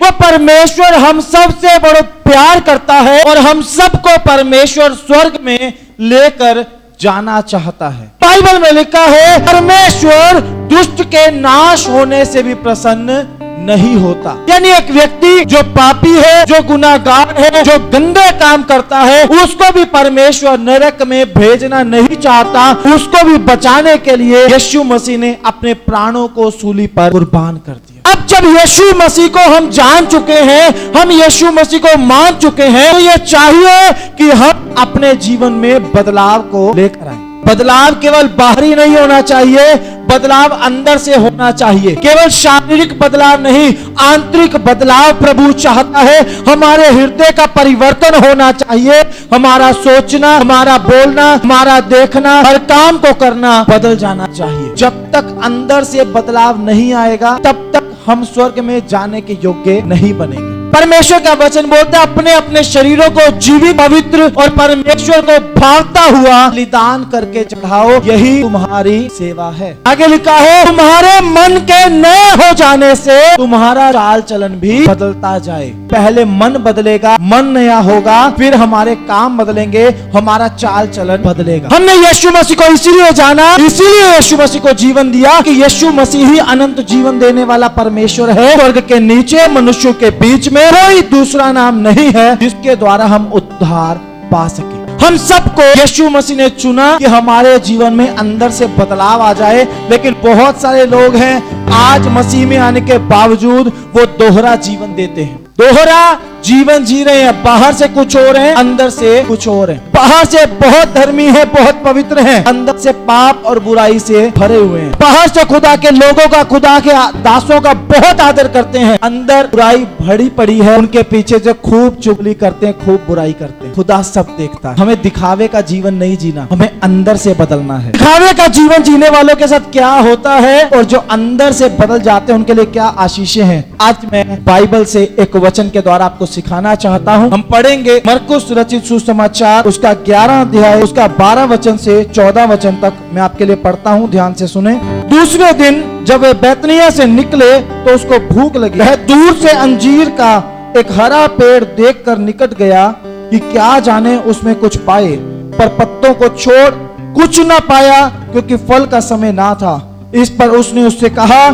वो परमेश्वर हम सबसे बड़ा प्यार करता है और हम सबको परमेश्वर स्वर्ग में लेकर जाना चाहता है। बाइबल में लिखा है परमेश्वर दुष्ट के नाश होने से भी प्रसन्न नहीं होता। यानी एक व्यक्ति जो पापी है, जो गुनाहगार है, जो गंदे काम करता है, उसको भी परमेश्वर नरक में भेजना नहीं चाहता। उसको भी बचाने के लिए यीशु मसीह ने अपने प्राणों को सूली पर कुर्बान कर दिया। अब जब यीशु मसीह को हम जान चुके हैं, हम यीशु मसीह को मान चुके हैं, तो ये चाहिए कि हम अपने जीवन में बदलाव को लेकर आए। बदलाव केवल बाहरी नहीं होना चाहिए, बदलाव अंदर से होना चाहिए। केवल शारीरिक बदलाव नहीं, आंतरिक बदलाव प्रभु चाहता है। हमारे हृदय का परिवर्तन होना चाहिए। हमारा सोचना, हमारा बोलना, हमारा देखना, हर काम को करना बदल जाना चाहिए। जब तक अंदर से बदलाव नहीं आएगा, तब तक हम स्वर्ग में जाने के योग्य नहीं बनेंगे। परमेश्वर का वचन बोलता है अपने अपने शरीरों को जीवित, पवित्र और परमेश्वर को भावता हुआ बलिदान करके चढ़ाओ, यही तुम्हारी सेवा है। आगे लिखा है तुम्हारे मन के नए हो जाने से तुम्हारा चाल चलन भी बदलता जाए। पहले मन बदलेगा, मन नया होगा, फिर हमारे काम बदलेंगे, हमारा चाल चलन बदलेगा। हमने यीशु मसीह को इसीलिए जाना, इसीलिए यीशु मसीह को जीवन दिया कि यीशु मसीह ही अनंत जीवन देने वाला परमेश्वर है। स्वर्ग के नीचे मनुष्यों के बीच में कोई दूसरा नाम नहीं है जिसके द्वारा हम उद्धार पा सके। हम सबको यीशु मसीह ने चुना कि हमारे जीवन में अंदर से बदलाव आ जाए, लेकिन बहुत सारे लोग हैं आज मसीह में आने के बावजूद वो दोहरा जीवन देते हैं, दोहरा जीवन जी रहे हैं। बाहर से कुछ और है, अंदर से कुछ और है। बाहर से बहुत धर्मी है, बहुत पवित्र है, अंदर से पाप और बुराई से भरे हुए हैं। बाहर से खुदा के लोगों का, खुदा के दासों का बहुत आदर करते हैं, अंदर बुराई भरी पड़ी है। उनके पीछे जो खूब चुगली करते हैं, खूब बुराई करते हैं। खुदा सब देखता है। हमें दिखावे का जीवन नहीं जीना, हमें अंदर से बदलना है। दिखावे का जीवन जीने वालों के साथ क्या होता है और जो अंदर से बदल जाते हैं उनके लिए क्या आशीषें हैं, आज मैं बाइबल से एक वचन के द्वारा आपको सिखाना चाहता हूं। हम पढ़ेंगे मरकुस रचित सुसमाचार उसका 11 अध्याय उसका 12 वचन से 14 वचन तक मैं आपके लिए पढ़ता हूं, ध्यान से सुने। दूसरे दिन जब वे बैतनिय्याह से निकले तो उसको भूख लगी। वह दूर से अंजीर का एक हरा पेड़ देखकर निकट गया कि क्या जाने उसमें कुछ पाए, पर पत्तों को छोड़ कुछ न पाया क्योंकि फल का समय ना था। इस पर उसने उससे कहा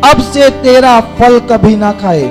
अब से तेरा फल कभी ना खाए,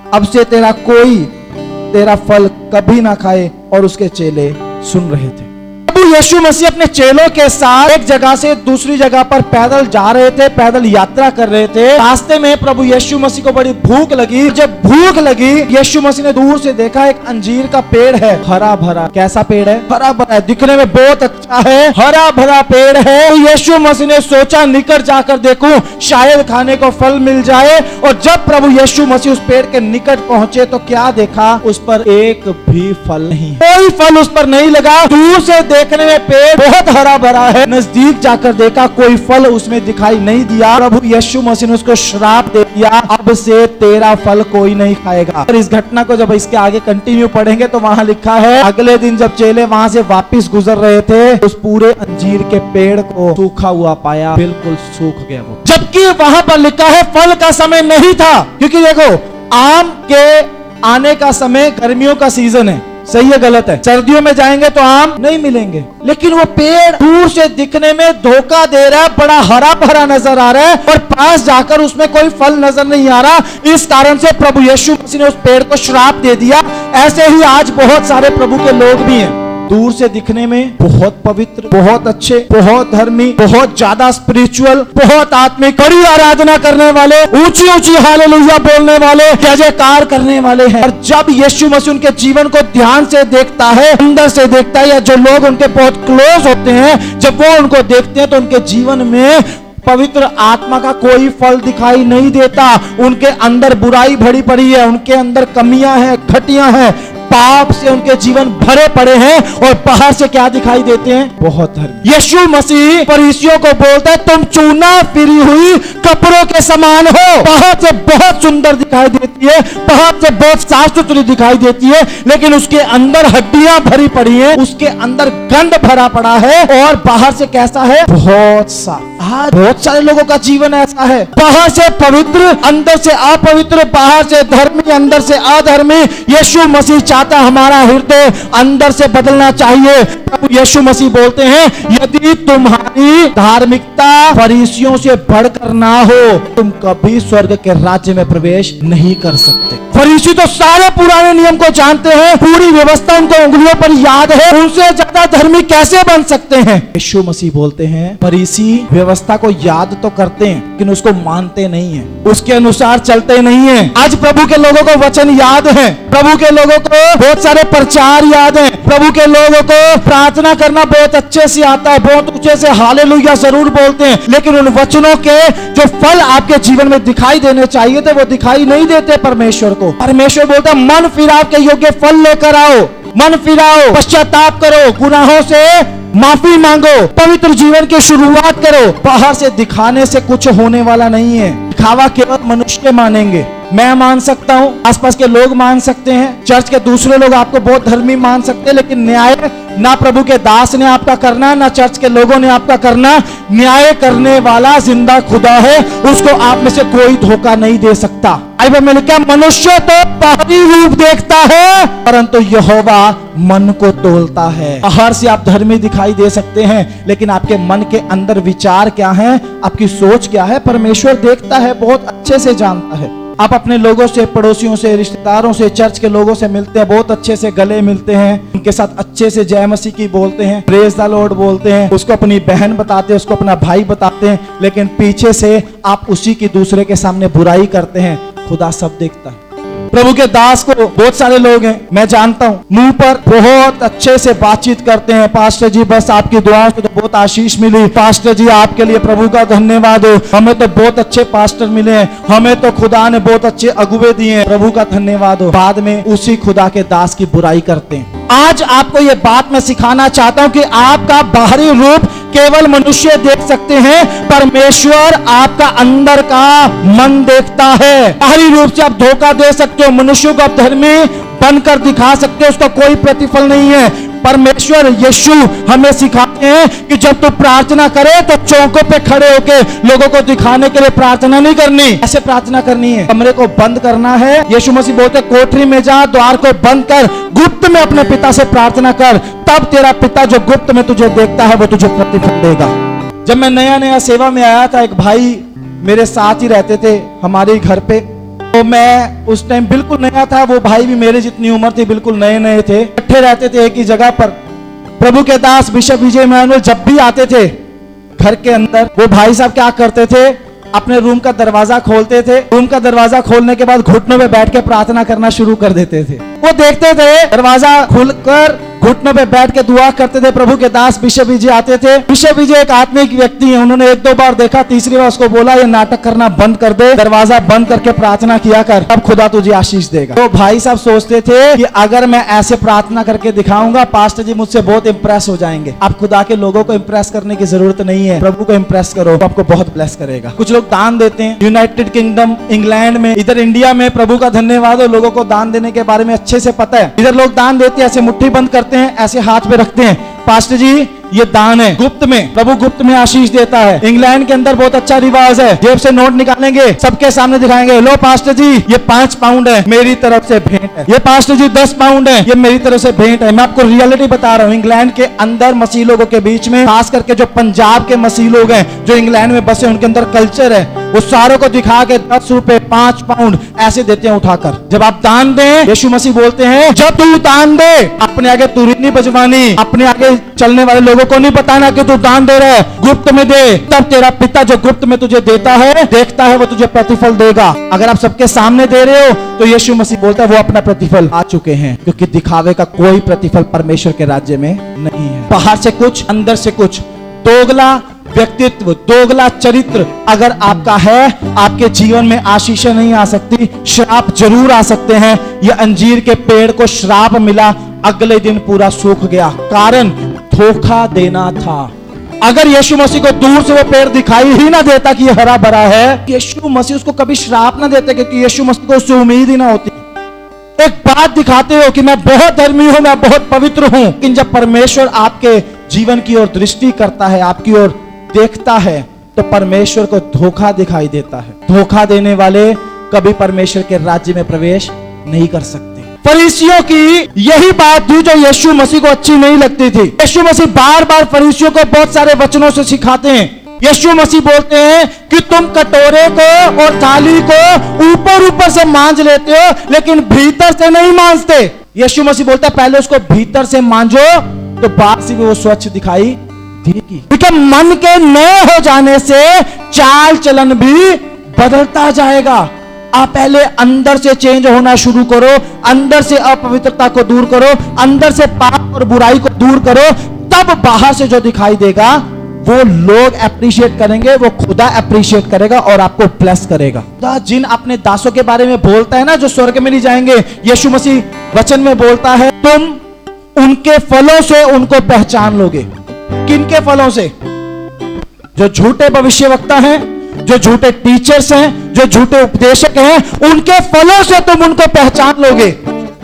अब से तेरा फल कभी ना खाए। और उसके चेले सुन रहे थे। प्रभु यीशु मसीह अपने चेलों के साथ एक जगह से दूसरी जगह पर पैदल जा रहे थे, पैदल यात्रा कर रहे थे। रास्ते में प्रभु यीशु मसीह को बड़ी भूख लगी। जब भूख लगी, यीशु मसीह ने दूर से देखा एक अंजीर का पेड़ है, हरा भरा। कैसा पेड़ है? हरा भरा है, दिखने में बहुत अच्छा है, हरा भरा पेड़ है। तो यीशु मसीह ने सोचा निकट जाकर देखूं, शायद खाने को फल मिल जाए। और जब प्रभु यीशु मसीह उस पेड़ के निकट पहुंचे तो क्या देखा? उस पर एक भी फल नहीं, कोई फल उस पर नहीं लगा। दूर से देखने में पेड़ बहुत हरा भरा है, नजदीक जाकर देखा कोई फल उसमें दिखाई नहीं दिया। प्रभु यीशु मसीह ने उसको श्राप दे दिया, अब से तेरा फल कोई नहीं खाएगा। और इस घटना को जब इसके आगे कंटिन्यू पढ़ेंगे तो वहां लिखा है अगले दिन जब चेले वहां से वापस गुजर रहे थे, उस पूरे अंजीर के पेड़ को सूखा हुआ पाया, बिल्कुल सूख गया वो। जबकि वहां पर लिखा है फल का समय नहीं था, क्योंकि देखो आम के आने का समय गर्मियों का सीजन है, सही है गलत है? सर्दियों में जाएंगे तो आम नहीं मिलेंगे, लेकिन वो पेड़ दूर से दिखने में धोखा दे रहा है, बड़ा हरा भरा नजर आ रहा है और पास जाकर उसमें कोई फल नजर नहीं आ रहा। इस कारण से प्रभु यीशु मसीह ने उस पेड़ को श्राप दे दिया। ऐसे ही आज बहुत सारे प्रभु के लोग भी हैं, दूर से दिखने में बहुत पवित्र, बहुत अच्छे, बहुत धर्मी, बहुत ज्यादा स्पिरिचुअल, बहुत आत्मिक, कड़ी आराधना करने वाले, ऊंची ऊंची हालेलुया बोलने वाले, जय जयकार करने वाले हैं। और जब यीशु मसीह उनके जीवन को ध्यान से देखता है, अंदर से देखता है, या जो लोग उनके बहुत क्लोज होते हैं, जब वो उनको देखते हैं तो उनके जीवन में पवित्र आत्मा का कोई फल दिखाई नहीं देता। उनके अंदर बुराई भरी पड़ी है, उनके अंदर कमियां हैं, खटियां हैं, पाप से उनके जीवन भरे पड़े हैं। और बाहर से क्या दिखाई देते हैं? बहुत धर्मी। यीशु मसीह फरीसियों को बोलता है तुम चूना फिरी हुई कपड़ों के समान हो। बाहर से बहुत सुंदर दिखाई देती है, बाहर से बहुत साफ सुथरी दिखाई देती है, लेकिन उसके अंदर हड्डियां भरी पड़ी हैं, उसके अंदर गंध भरा पड़ा है। और बाहर से कैसा है? बहुत साफ। आज बहुत सारे लोगों का जीवन ऐसा है, बाहर से पवित्र अंदर से अपवित्र, बाहर से धर्मी अंदर से अधर्मी। यीशु मसीह चाहता हमारा हृदय अंदर से बदलना चाहिए। प्रभु यीशु मसीह बोलते हैं, यदि तुम्हारी धार्मिकता फरीसियों से बढ़कर ना हो, तुम कभी स्वर्ग के राज्य में प्रवेश नहीं कर सकते। फरीसी तो सारे पुराने नियम को जानते हैं, पूरी व्यवस्था उनको उंगलियों पर याद है, उनसे ज्यादा धर्मी कैसे बन सकते हैं? यीशु मसीह बोलते हैं, फरीसी व्यवस्था को याद तो करते हैं लेकिन उसको मानते नहीं है, उसके अनुसार चलते नहीं है। आज प्रभु के लोगों को वचन याद है, प्रभु के लोगों को बहुत सारे प्रचार याद है, प्रभु के लोगों को प्रार्थना करना बहुत अच्छे से आता है, बहुत ऊंचे से हालेलुया जरूर बोलते हैं, लेकिन उन वचनों के जो फल आपके जीवन में दिखाई देने चाहिए थे वो दिखाई नहीं देते परमेश्वर को। परमेश्वर बोलता है, मन फिराव के योग्य फल लेकर आओ, मन फिराओ, पश्चाताप करो, गुनाहों से माफी मांगो, पवित्र जीवन की शुरुआत करो। बाहर से दिखाने से कुछ होने वाला नहीं है। दिखावा केवल मनुष्य मानेंगे। मैं मान सकता हूँ, आसपास के लोग मान सकते हैं, चर्च के दूसरे लोग आपको बहुत धर्मी मान सकते हैं, लेकिन न्याय ना प्रभु के दास ने आपका करना, ना चर्च के लोगों ने आपका करना। न्याय करने वाला जिंदा खुदा है, उसको आप में से कोई धोखा नहीं दे सकता। बाइबल में लिखा, मनुष्य तो बाहरी रूप देखता है परंतु यहोवा मन को तोलता है। बाहर से आप धर्मी दिखाई दे सकते हैं, लेकिन आपके मन के अंदर विचार क्या है, आपकी सोच क्या है, परमेश्वर देखता है, बहुत अच्छे से जानता है। आप अपने लोगों से, पड़ोसियों से, रिश्तेदारों से, चर्च के लोगों से मिलते हैं, बहुत अच्छे से गले मिलते हैं, उनके साथ अच्छे से जय मसीह की बोलते हैं, प्रेज द लॉर्ड बोलते हैं, उसको अपनी बहन बताते हैं, उसको अपना भाई बताते हैं, लेकिन पीछे से आप उसी की दूसरे के सामने बुराई करते हैं। खुदा सब देखता है। प्रभु के दास को बहुत सारे लोग हैं, मैं जानता हूँ, मुंह पर बहुत अच्छे से बातचीत करते हैं, पास्टर जी बस आपकी दुआओं से तो बहुत आशीष मिली, पास्टर जी आपके लिए प्रभु का धन्यवाद हो, हमें तो बहुत अच्छे पास्टर मिले हैं, हमें तो खुदा ने बहुत अच्छे अगुवे दिए हैं, प्रभु का धन्यवाद हो। बाद में उसी खुदा के दास की बुराई करते हैं। आज आपको ये बात मैं सिखाना चाहता हूँ कि आपका बाहरी रूप केवल मनुष्य देख सकते हैं, परमेश्वर आपका अंदर का मन देखता है। बाहरी रूप से आप धोखा दे सकते हो, मनुष्य को आप धर्मी बनकर दिखा सकते हो, उसका कोई प्रतिफल नहीं है। परमेश्वर यीशु हमें सिखाते हैं कि जब तू प्रार्थना करे तो चौकों पे खड़े होके लोगों को दिखाने के लिए प्रार्थना नहीं करनी, ऐसे प्रार्थना करनी है। कमरे को बंद करना है। यीशु मसीह बोलते, कोठरी में जा, द्वार को बंद कर, गुप्त में अपने पिता से प्रार्थना कर, तब तेरा पिता जो गुप्त में तुझे देखता है वो तुझे प्रतिफल देगा। जब मैं नया नया सेवा में आया था, एक भाई मेरे साथ ही रहते थे हमारे घर पे, तो मैं उस टाइम बिल्कुल नया था, वो भाई भी मेरे जितनी उम्र थी, बिल्कुल नए नए थे, इकट्ठे रहते थे एक ही जगह पर। प्रभु के दास बिशप विजय मैनुअल जब भी आते थे घर के अंदर, वो भाई साहब क्या करते थे, अपने रूम का दरवाजा खोलते थे, रूम का दरवाजा खोलने के बाद घुटनों पे बैठ के प्रार्थना करना शुरू कर देते थे। वो देखते थे दरवाजा खुलकर घुटनों पे बैठ के दुआ करते थे। प्रभु के दास बिशप विजय आते थे। बिशप विजय एक आत्मिक व्यक्ति है, उन्होंने एक दो बार देखा, तीसरी बार उसको बोला ये नाटक करना बंद कर दे, दरवाजा बंद करके प्रार्थना किया कर, अब खुदा तुझे आशीष देगा। तो भाई साहब सोचते थे कि अगर मैं ऐसे प्रार्थना करके दिखाऊंगा, पास्टर जी मुझसे बहुत इंप्रेस हो जाएंगे। आप खुदा के लोगों को इंप्रेस करने की जरूरत नहीं है, प्रभु को इंप्रेस करो, तो आपको बहुत ब्लेस करेगा। कुछ लोग दान देते हैं, यूनाइटेड किंगडम, इंग्लैंड में, इधर इंडिया में, प्रभु का धन्यवाद हो, लोगों को दान देने के बारे में अच्छे से पता है। इधर लोग दान देते हैं, ऐसे मुट्ठी बंद करते हैं, ऐसे हाथ पे रखते हैं, पास्टर जी ये दान है, गुप्त में, प्रभु गुप्त में आशीष देता है। इंग्लैंड के अंदर बहुत अच्छा रिवाज है, जेब से नोट निकालेंगे, सबके सामने दिखाएंगे, लो पास्टर जी ये 5 पाउंड है, मेरी तरफ से भेंट है, ये पास्टर जी 10 पाउंड है, ये मेरी तरफ से भेंट है। मैं आपको रियलिटी बता रहा हूँ, इंग्लैंड के अंदर मसीह लोगों के बीच में, खास करके जो पंजाब के मसीह लोग हैं, जो इंग्लैंड में बसे, उनके अंदर कल्चर है, वो सारों को दिखा के 10 रुपए, 5 पाउंड ऐसे देते हैं उठाकर। जब आप दान दें, यीशु मसीह बोलते हैं, जब तू दान दे, अपने आगे तुरी नहीं बजवानी, अपने आगे चलने वाले लोगों को नहीं बताना कि तू दान दे रहा है, गुप्त में दे, तब तेरा पिता जो गुप्त में तुझे देता है, देखता है, वो तुझे प्रतिफल देगा। अगर आप सबके सामने दे रहे हो तो यीशु मसीह बोलता है वो अपना प्रतिफल आ चुके हैं, क्योंकि दिखावे का कोई प्रतिफल परमेश्वर के राज्य में नहीं है। बाहर से कुछ, अंदर से कुछ। दोगला व्यक्तित्व, दोगला चरित्र अगर आपका है, आपके जीवन में आशीषें नहीं आ सकती, श्राप जरूर आ सकते हैं। यह अंजीर के पेड़ को श्राप मिला, अगले दिन पूरा सूख गया, कारण धोखा देना था। अगर यीशु मसीह को दूर से वो पेड़ दिखाई ही ना देता कि ये हरा भरा है, यीशु मसीह उसको कभी श्राप ना देते, क्योंकि यीशु मसीह को उससे उम्मीद ही ना होती। एक बात दिखाते हो कि मैं बहुत धर्मी हूं, मैं बहुत पवित्र हूं, लेकिन जब परमेश्वर आपके जीवन की ओर दृष्टि करता है, आपकी ओर देखता है, तो परमेश्वर को धोखा दिखाई देता है। धोखा देने वाले कभी परमेश्वर के राज्य में प्रवेश नहीं कर सकते। फरीसियों की यही बात थी जो यीशु मसीह को अच्छी नहीं लगती थी। यीशु मसीह बार बार फरीसियों को बहुत सारे वचनों से सिखाते हैं। यीशु मसीह बोलते हैं कि तुम कटोरे को और थाली को ऊपर ऊपर से मांज लेते हो, लेकिन भीतर से नहीं मांजते। यीशु मसीह बोलता है पहले उसको भीतर से मांजो तो बाहर से भी वो स्वच्छ दिखाई देगी। क्योंकि मन के नए हो जाने से चाल चलन भी बदलता जाएगा। आप पहले अंदर से चेंज होना शुरू करो, अंदर से अपवित्रता को दूर करो, अंदर से पाप और बुराई को दूर करो, तब बाहर से जो दिखाई देगा वो लोग अप्रिशिएट करेंगे, वो खुदा अप्रिशिएट करेगा और आपको ब्लेस करेगा। खुदा जिन अपने दासों के बारे में बोलता है ना, जो स्वर्ग में नहीं जाएंगे, यीशु मसीह वचन में बोलता है तुम उनके फलों से उनको पहचान लोगे। किनके फलों से? जो झूठे भविष्यवक्ता हैं, जो झूठे टीचर्स हैं, जो झूठे उपदेशक हैं, उनके फलों से तुम उनको पहचान लोगे।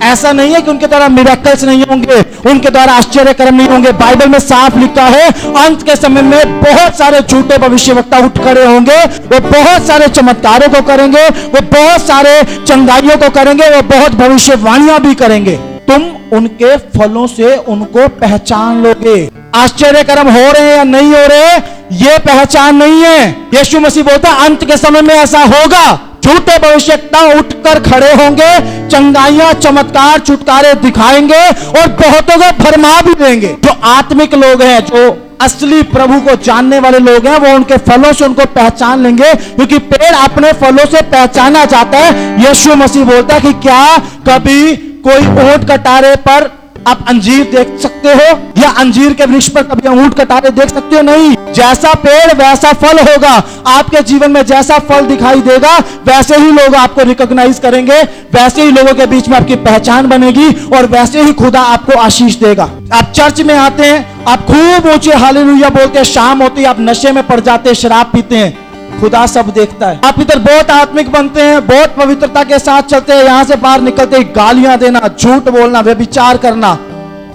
ऐसा नहीं है कि उनके द्वारा मिरेकल्स नहीं होंगे, उनके द्वारा आश्चर्य कर्म नहीं होंगे। बाइबल में साफ लिखा है अंत के समय में बहुत सारे झूठे भविष्यवक्ता उठ खड़े होंगे, वो बहुत सारे चमत्कारों को करेंगे, वो बहुत सारे चंगाइयों को करेंगे, वो बहुत भविष्यवाणियां भी करेंगे। तुम उनके फलों से उनको पहचान लोगे। आश्चर्य कर्म हो रहे हैं या नहीं हो रहे, ये पहचान नहीं है। यीशु मसीह बोलता है अंत के समय में ऐसा होगा, झूठे भविष्यवक्ता उठकर खड़े होंगे, चंगाइयां चमत्कार छुटकारे दिखाएंगे और बहुतों को भरमा भी देंगे। जो आत्मिक लोग हैं, जो असली प्रभु को जानने वाले लोग हैं, वो उनके फलों से उनको पहचान लेंगे, क्योंकि पेड़ अपने फलों से पहचाना जाता है। यीशु मसीह बोलता है कि क्या कभी कोई ऊंट कटारे पर आप अंजीर देख सकते हो, या अंजीर के वृक्ष पर कभी ऊंट कटारे देख सकते हो? नहीं। जैसा पेड़ वैसा फल होगा। आपके जीवन में जैसा फल दिखाई देगा वैसे ही लोग आपको रिकॉग्नाइज करेंगे, वैसे ही लोगों के बीच में आपकी पहचान बनेगी और वैसे ही खुदा आपको आशीष देगा। आप चर्च में आते हैं, आप खूब ऊंचे हालेलुया बोलते हैं, शाम होती है आप नशे में पड़ जाते हैं, शराब पीते हैं, खुदा सब देखता है। आप इधर बहुत आत्मिक बनते हैं, बहुत पवित्रता के साथ चलते हैं, यहां से बाहर निकलते ही गालियां देना, झूठ बोलना, व्यभिचार करना,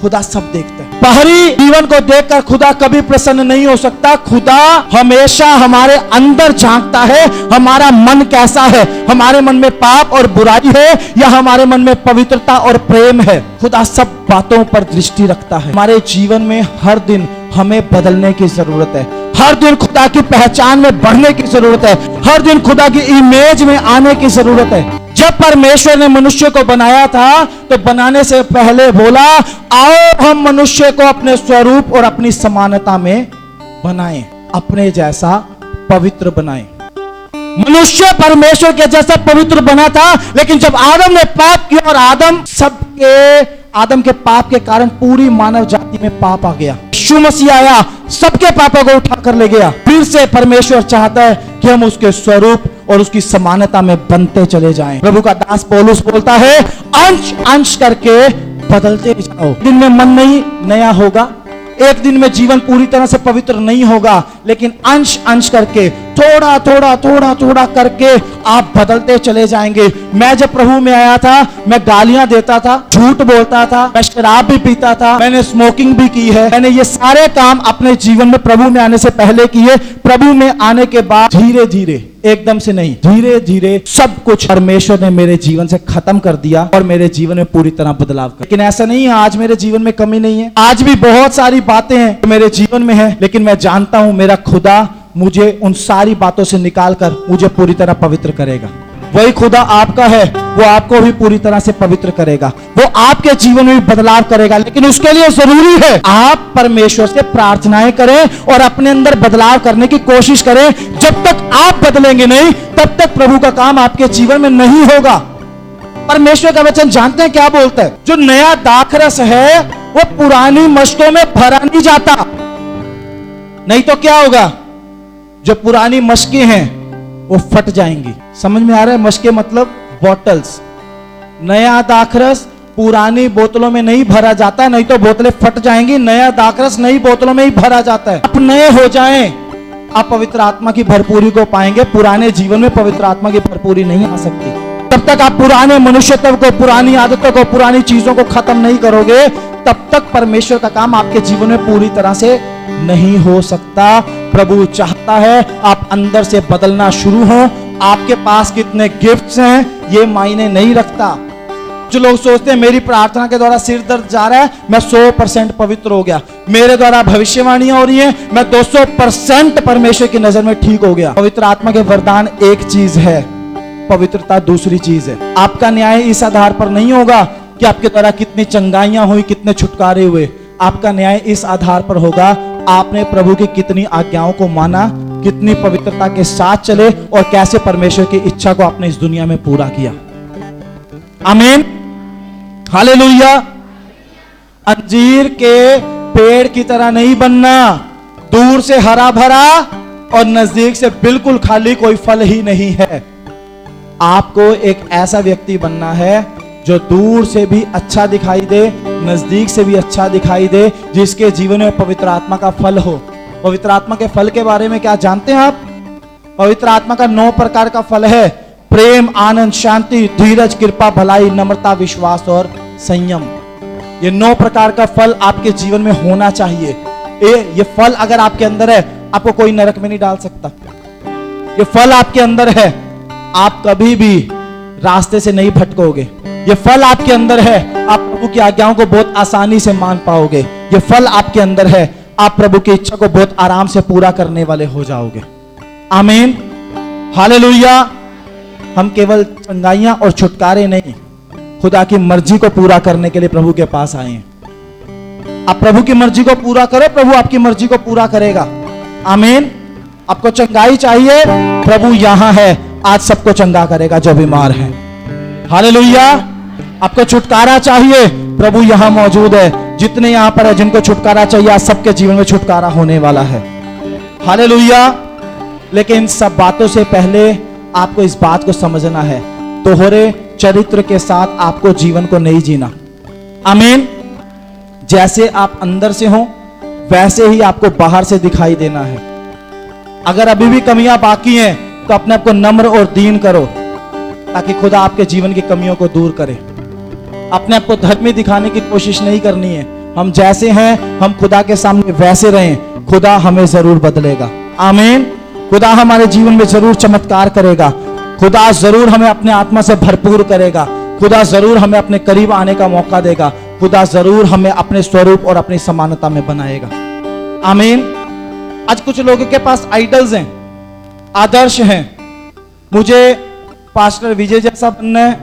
खुदा सब देखता है। बाहरी जीवन को देखकर खुदा कभी प्रसन्न नहीं हो सकता। खुदा हमेशा हमारे अंदर झांकता है, हमारा मन कैसा है, हमारे मन में पाप और बुराई है या हमारे मन में पवित्रता और प्रेम है। खुदा सब बातों पर दृष्टि रखता है। हमारे जीवन में हर दिन हमें बदलने की जरूरत है, हर दिन खुदा की पहचान में बढ़ने की जरूरत है, हर दिन खुदा की इमेज में आने की जरूरत है। जब परमेश्वर ने मनुष्य को बनाया था तो बनाने से पहले बोला आओ हम मनुष्य को अपने स्वरूप और अपनी समानता में बनाएं, अपने जैसा पवित्र बनाएं। मनुष्य परमेश्वर के जैसा पवित्र बना था, लेकिन जब आदम ने पाप किया और आदम के पाप के कारण पूरी मानव जाति में पाप आ गया, यीशु मसीह आया, सबके पापों को उठा कर ले गया। फिर से परमेश्वर चाहता है कि हम उसके स्वरूप और उसकी समानता में बनते चले जाएं। प्रभु का दास पौलुस बोलता है अंश अंश करके बदलते जाओ। दिन में मन नहीं नया होगा, एक दिन में जीवन पूरी तरह से पवित्र नहीं होगा, लेकिन अंश अंश करके थोड़ा थोड़ा थोड़ा थोड़ा करके आप बदलते चले जाएंगे। मैं जब प्रभु में आया था, मैं गालियां देता था, झूठ बोलता था, मैं शराब भी पीता था, मैंने स्मोकिंग भी की है, मैंने ये सारे काम अपने जीवन में प्रभु में आने से पहले किए। प्रभु में आने के बाद धीरे धीरे, एकदम से नहीं, धीरे धीरे सब कुछ परमेश्वर ने मेरे जीवन से खत्म कर दिया और मेरे जीवन में पूरी तरह बदलाव कर। लेकिन ऐसा नहीं है आज मेरे जीवन में कमी नहीं है, आज भी बहुत सारी बातें हैं जो मेरे जीवन में है, लेकिन मैं जानता हूं मेरा खुदा मुझे उन सारी बातों से निकालकर मुझे पूरी तरह पवित्र करेगा। वही खुदा आपका है, वो आपको भी पूरी तरह से पवित्र करेगा, वो आपके जीवन में भी बदलाव करेगा। लेकिन उसके लिए जरूरी है आप परमेश्वर से प्रार्थनाएं करें और अपने अंदर बदलाव करने की कोशिश करें। जब तक आप बदलेंगे नहीं, तब तक प्रभु का काम आपके जीवन में नहीं होगा। परमेश्वर का वचन जानते हैं क्या बोलता है? जो नया दाखरस है वो पुरानी मशकों में भरा नहीं जाता, नहीं तो क्या होगा? जो पुरानी मशकें हैं वो फट जाएंगी। समझ में आ रहा है? मशकें मतलब बॉटल्स। नया दाखरस पुरानी बोतलों में नहीं भरा जाता, नहीं तो बोतलें फट जाएंगी। नया दाखरस नई बोतलों में ही भरा जाता है। आप नए हो जाएं, आप पवित्र आत्मा की भरपूरी को पाएंगे। पुराने जीवन में पवित्र आत्मा की भरपूरी नहीं आ सकती। तब तक आप पुराने मनुष्यत्व को, पुरानी आदतों को, पुरानी चीजों को खत्म नहीं करोगे, तब तक परमेश्वर का काम आपके जीवन में पूरी तरह से नहीं हो सकता। प्रभु चाहता करता है आप अंदर से बदलना शुरू हो। आपके पास कितने गिफ्ट्स हैं ये मायने नहीं रखता। जो लोग सोचते हैं मेरी प्रार्थना के द्वारा सिर दर्द जा रहा है, मैं 100% पवित्र हो गया, मेरे द्वारा भविष्यवाणियां हो रही हैं, मैं 200% परमेश्वर की नजर में ठीक हो गया। पवित्र आत्मा के वरदान एक चीज है, पवित्रता दूसरी चीज है। आपका न्याय इस आधार पर नहीं होगा कि आपके द्वारा कितनी चंगाइयां हुई, कितने छुटकारे हुए। आपका न्याय इस आधार पर होगा आपने प्रभु की कितनी आज्ञाओं को माना, कितनी पवित्रता के साथ चले और कैसे परमेश्वर की इच्छा को आपने इस दुनिया में पूरा किया। आमीन, हालेलुया। अंजीर के पेड़ की तरह नहीं बनना, दूर से हरा भरा और नजदीक से बिल्कुल खाली, कोई फल ही नहीं है। आपको एक ऐसा व्यक्ति बनना है जो दूर से भी अच्छा दिखाई दे, नजदीक से भी अच्छा दिखाई दे, जिसके जीवन में पवित्र आत्मा का फल हो। पवित्र आत्मा के फल के बारे में क्या जानते हैं आप? पवित्र आत्मा का 9 प्रकार का फल है, प्रेम, आनंद, शांति, धीरज, कृपा, भलाई, नम्रता, विश्वास और संयम। ये 9 प्रकार का फल आपके जीवन में होना चाहिए। ये फल अगर आपके अंदर है, आपको कोई नरक में नहीं डाल सकता। ये फल आपके अंदर है, आप कभी भी रास्ते से नहीं भटकोगे। ये फल आपके अंदर है, आप प्रभु की आज्ञाओं को बहुत आसानी से मान पाओगे। ये फल आपके अंदर है, आप प्रभु की इच्छा को बहुत आराम से पूरा करने वाले हो जाओगे। आमीन, हालेलुया। हम केवल चंगाइयां और छुटकारे नहीं, खुदा की मर्जी को पूरा करने के लिए प्रभु के पास आए हैं। आप प्रभु की मर्जी को पूरा करो, प्रभु आपकी मर्जी को पूरा करेगा। आमीन। आपको चंगाई चाहिए, प्रभु यहां है, आज सबको चंगा करेगा जो बीमार है। हालेलुया। आपको छुटकारा चाहिए, प्रभु यहां मौजूद है। जितने यहां पर है जिनको छुटकारा चाहिए, आज सबके जीवन में छुटकारा होने वाला है। हालेलुया। लेकिन सब बातों से पहले आपको इस बात को समझना है, दोहरे चरित्र के साथ आपको जीवन को नहीं जीना। आमीन। जैसे आप अंदर से हो वैसे ही आपको बाहर से दिखाई देना है। अगर अभी भी कमियां बाकी हैं तो अपने आप को नम्र और दीन करो, ताकि खुदा आपके जीवन की कमियों को दूर करे। अपने आप को धर्मी दिखाने की कोशिश नहीं करनी है। हम जैसे हैं, हम खुदा के सामने वैसे रहें, खुदा हमें जरूर बदलेगा। आमीन। खुदा हमारे जीवन में जरूर चमत्कार करेगा, खुदा जरूर हमें अपने आत्मा से भरपूर करेगा, खुदा जरूर हमें अपने करीब आने का मौका देगा, खुदा जरूर हमें अपने स्वरूप और अपनी समानता में बनाएगा। आमीन। आज कुछ लोगों के पास आइडल्स हैं, आदर्श हैं। मुझे पास्टर विजय जैसा बनना है,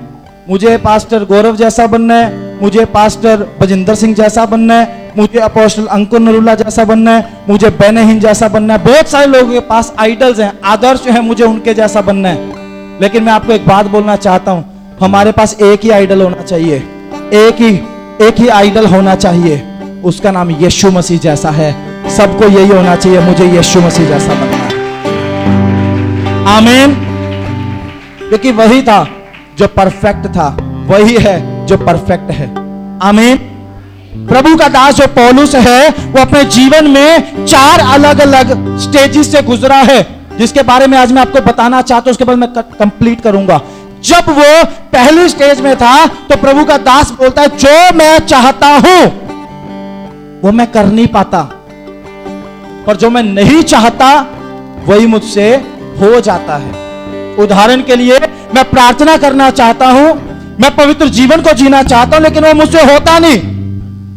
मुझे पास्टर गौरव जैसा बनना है, मुझे पास्टर बजिंदर सिंह जैसा बनना है, मुझे अपोस्टल अंकुर नरूला जैसा बनना है, मुझे बेनहीन जैसा बनना है। बहुत सारे लोगों के पास आइडल्स हैं, आदर्श हैं, मुझे उनके जैसा बनना है। लेकिन मैं आपको एक बात बोलना चाहता हूं, हमारे पास एक ही आइडल होना चाहिए, एक ही आइडल होना चाहिए। उसका नाम यीशु मसीह जैसा है। सबको यही होना चाहिए, मुझे यीशु मसीह जैसा बनना है। आमीन। क्योंकि वही था जो परफेक्ट था, वही है जो परफेक्ट है। आमीन। प्रभु का दास जो पौलुस है, वो अपने जीवन में 4 अलग अलग स्टेजेस से गुजरा है, जिसके बारे में आज मैं आपको बताना चाहता हूं। उसके बाद मैं कंप्लीट करूंगा। जब वो पहली स्टेज में था तो प्रभु का दास बोलता है, जो मैं चाहता हूं वो मैं कर नहीं पाता, और जो मैं नहीं चाहता वही मुझसे हो जाता है। उदाहरण के लिए, मैं प्रार्थना करना चाहता हूं, मैं पवित्र जीवन को जीना चाहता हूं, लेकिन वो मुझसे होता नहीं।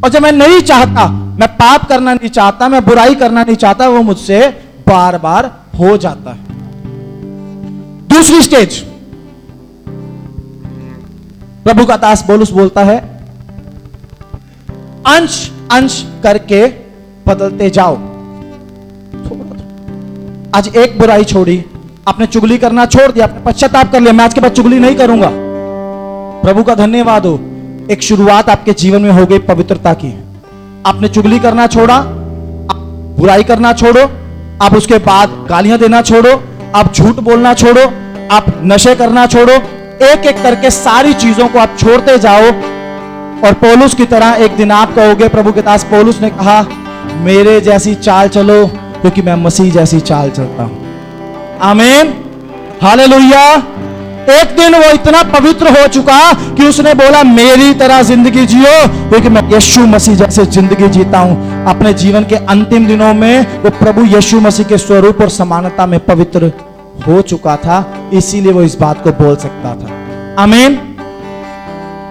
और जब मैं नहीं चाहता, मैं पाप करना नहीं चाहता, मैं बुराई करना नहीं चाहता, वो मुझसे बार बार हो जाता है। दूसरी स्टेज, प्रभु का दास पौलुस बोलता है, अंश अंश करके बदलते जाओ। आज एक बुराई छोड़ी, आपने चुगली करना छोड़ दिया, आपने पश्चाताप कर लिया, मैं आज के बाद चुगली नहीं करूंगा। प्रभु का धन्यवाद हो, एक शुरुआत आपके जीवन में हो गई पवित्रता की। आपने चुगली करना छोड़ा, आप बुराई करना छोड़ो, आप उसके बाद गालियां देना छोड़ो, आप झूठ बोलना छोड़ो, आप नशे करना छोड़ो। एक एक करके सारी चीजों को आप छोड़ते जाओ, और पौलुस की तरह एक दिन आप कहोगे, प्रभु के दास पौलुस ने कहा, मेरे जैसी चाल चलो, क्योंकि मैं मसीह जैसी चाल चलता हूं। आमीन। हालेलुया। एक दिन वो इतना पवित्र हो चुका कि उसने बोला मेरी तरह जिंदगी जियो, क्योंकि मैं यीशु मसीह जैसे जिंदगी जीता हूं। अपने जीवन के अंतिम दिनों में वो प्रभु यीशु मसीह के स्वरूप और समानता में पवित्र हो चुका था, इसीलिए वो इस बात को बोल सकता था। आमीन।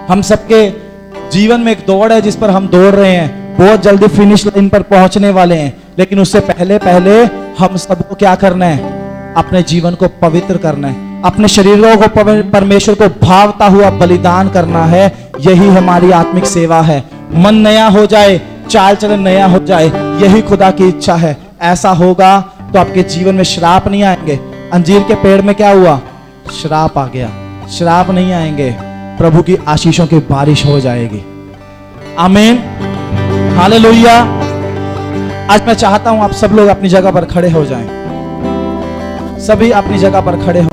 हम सबके जीवन में एक दौड़ है जिस पर हम दौड़ रहे हैं, बहुत जल्दी फिनिश लाइन पर पहुंचने वाले हैं, लेकिन उससे पहले पहले हम सबको क्या करना है? अपने जीवन को पवित्र करना है, अपने शरीरों को परमेश्वर को भावता हुआ बलिदान करना है। यही हमारी आत्मिक सेवा है। मन नया हो जाए, चाल चलन नया हो जाए, यही खुदा की इच्छा है। ऐसा होगा तो आपके जीवन में श्राप नहीं आएंगे। अंजीर के पेड़ में क्या हुआ? श्राप आ गया। श्राप नहीं आएंगे, प्रभु की आशीषों की बारिश हो जाएगी। आमीन, हालेलुया। आज मैं चाहता हूं आप सब लोग अपनी जगह पर खड़े हो जाएं। सभी अपनी जगह पर खड़े हो